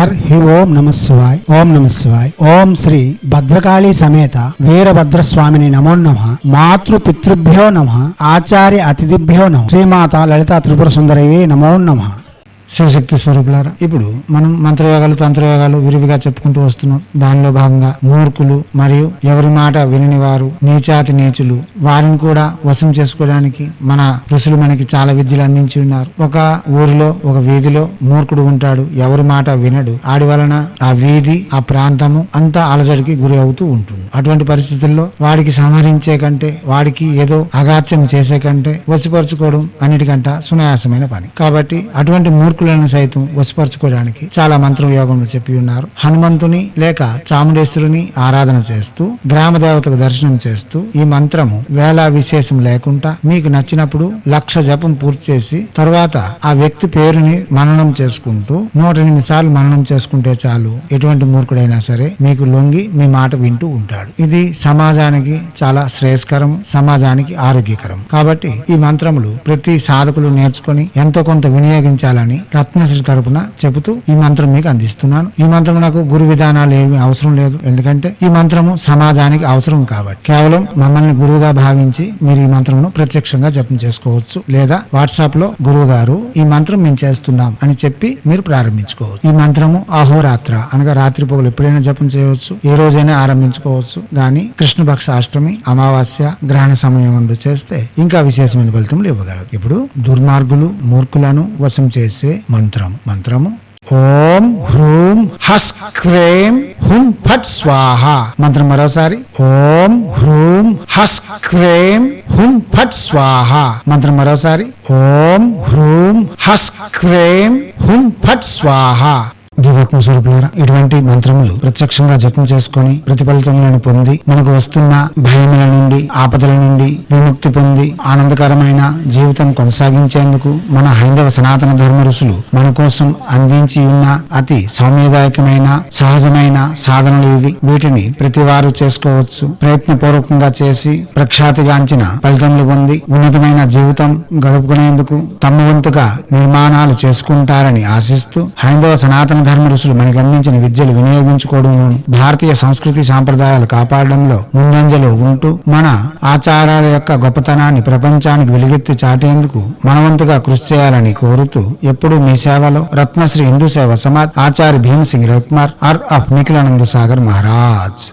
హి ఓం నమ శివాయ్. ఓం నమ శివాయ్. ఓం శ్రీ భద్రకాళీ సమేత వీరభద్రస్వామిని నమో నమః. మాతృ పితృభ్యో నమః. ఆచార్య అతిథిభ్యో నమః. శ్రీమాత లలితా త్రిపుర సుందరయే నమో నమః. శివశక్తి స్వరూపులారా, ఇప్పుడు మనం మంత్రయోగాలు తంత్రయోగాలు విరివిగా చెప్పుకుంటూ వస్తున్నాం. దానిలో భాగంగా మూర్ఖులు మరియు ఎవరి మాట వినని వారు, నీచాతి నీచులు, వారిని కూడా వశం చేసుకోవడానికి మన ఋషులు మనకి చాలా విద్యలు అందించి ఉన్నారు. ఒక ఊరిలో ఒక వీధిలో మూర్ఖుడు ఉంటాడు, ఎవరి మాట వినడు. ఆడి వలన ఆ వీధి ఆ ప్రాంతము అంతా అలజడికి గురి అవుతూ ఉంటుంది. అటువంటి పరిస్థితుల్లో వాడికి సంహరించే కంటే, వాడికి ఏదో అగాత్యం చేసే కంటే వశపరుచుకోవడం అన్నిటికంట సునాయాసమైన పని. కాబట్టి అటువంటి మూర్ఖులను సైతం వశపరచుకోవడానికి చాలా మంత్రం యోగంలో చెప్పి ఉన్నారు. హనుమంతుని లేక చాముండేశ్వరుని ఆరాధన చేస్తూ, గ్రామ దేవతకు దర్శనం చేస్తూ, ఈ మంత్రము వేళ విశేషం లేకుండా మీకు నచ్చినప్పుడు 1,00,000 జపం పూర్తి చేసి తర్వాత ఆ వ్యక్తి పేరుని మననం చేసుకుంటూ 108 సార్లు మననం చేసుకుంటే చాలు. ఎటువంటి మూర్ఖుడైనా సరే మీకు లొంగి మీ మాట వింటూ ఉంటాడు. ఇది సమాజానికి చాలా శ్రేయస్కరం, సమాజానికి ఆరోగ్యకరం. కాబట్టి ఈ మంత్రములు ప్రతి సాధకులు నేర్చుకొని ఎంతో కొంత వినియోగించాలని రత్నశ్రీ తరపున చెబుతూ ఈ మంత్రం మీకు అందిస్తున్నాను. ఈ మంత్రం నాకు గురు విధానాలు ఏమి అవసరం లేదు, ఎందుకంటే ఈ మంత్రము సమాజానికి అవసరం కాబట్టి. కేవలం మమ్మల్ని గురువుగా భావించి మీరు ఈ మంత్రమును ప్రత్యక్షంగా జపం చేసుకోవచ్చు, లేదా వాట్సాప్ లో గురువు గారు ఈ మంత్రం మేము చేస్తున్నాం అని చెప్పి మీరు ప్రారంభించుకోవచ్చు. ఈ మంత్రము అహోరాత్ర అనగా రాత్రి పగలు ఎప్పుడైనా జపం చేయవచ్చు, ఏ రోజైనా ఆరంభించుకోవచ్చు. గాని కృష్ణపక్ష అష్టమి, అమావాస్య, గ్రహణ సమయం అందు చేస్తే ఇంకా విశేషమైన ఫలితములు ఇవ్వగలదు. ఇప్పుడు దుర్మార్గులు మూర్ఖులను వశం చేసే మంత్రము ఓం హ్రూం హస్ క్రేం హుం ఫట్ స్వాహ. మంత్రం మరోసారి ఓం హ్రూం హస్ క్రేం హుం ఫట్ స్వాహ. మంత్రం మరోసారి ఓం హ్రూం హస్ క్రేం హుం ఫట్ స్వాహ. దివాత్మ స్వరూపులారా, ఇటువంటి మంత్రములు ప్రత్యక్షంగా జపం చేసుకొని ప్రతిఫలితములను పొంది మనకు వస్తున్న భయముల నుండి, ఆపదల నుండి విముక్తి పొంది ఆనందకరమైన జీవితం కొనసాగించేందుకు మన హైందవ సనాతన ధర్మ ఋషులు మన కోసం అందించి ఉన్న అతి సౌమ్యదాయకమైన సహజమైన సాధనలు ఇవి. వీటిని ప్రతి వారు చేసుకోవచ్చు. ప్రయత్నపూర్వకంగా చేసి ప్రఖ్యాతిగాంచిన ఫలితములు పొంది ఉన్నతమైన జీవితం గడుపుకునేందుకు తమ వంతుగా నిర్మాణాలు చేసుకుంటారని ఆశిస్తూ, హైందవ సనాతన ధర్మ ఋషులు మనకు అందించిన విద్యలు వినియోగించుకోవడంలోను, భారతీయ సంస్కృతి సాంప్రదాయాలు కాపాడడంలో ముందంజలో ఉంటూ మన ఆచారాల యొక్క గొప్పతనాన్ని ప్రపంచానికి వెలుగెత్తి చాటేందుకు మనవంతుగా కృషి చేయాలని కోరుతూ ఎప్పుడు మీ సేవలో రత్నశ్రీ హిందూ సేవ సమాజ్ ఆచార్య భీమ్ సింగ్ రవికుమార్ ఆఫ్ నిఖిలానంద సాగర్ మహారాజ్.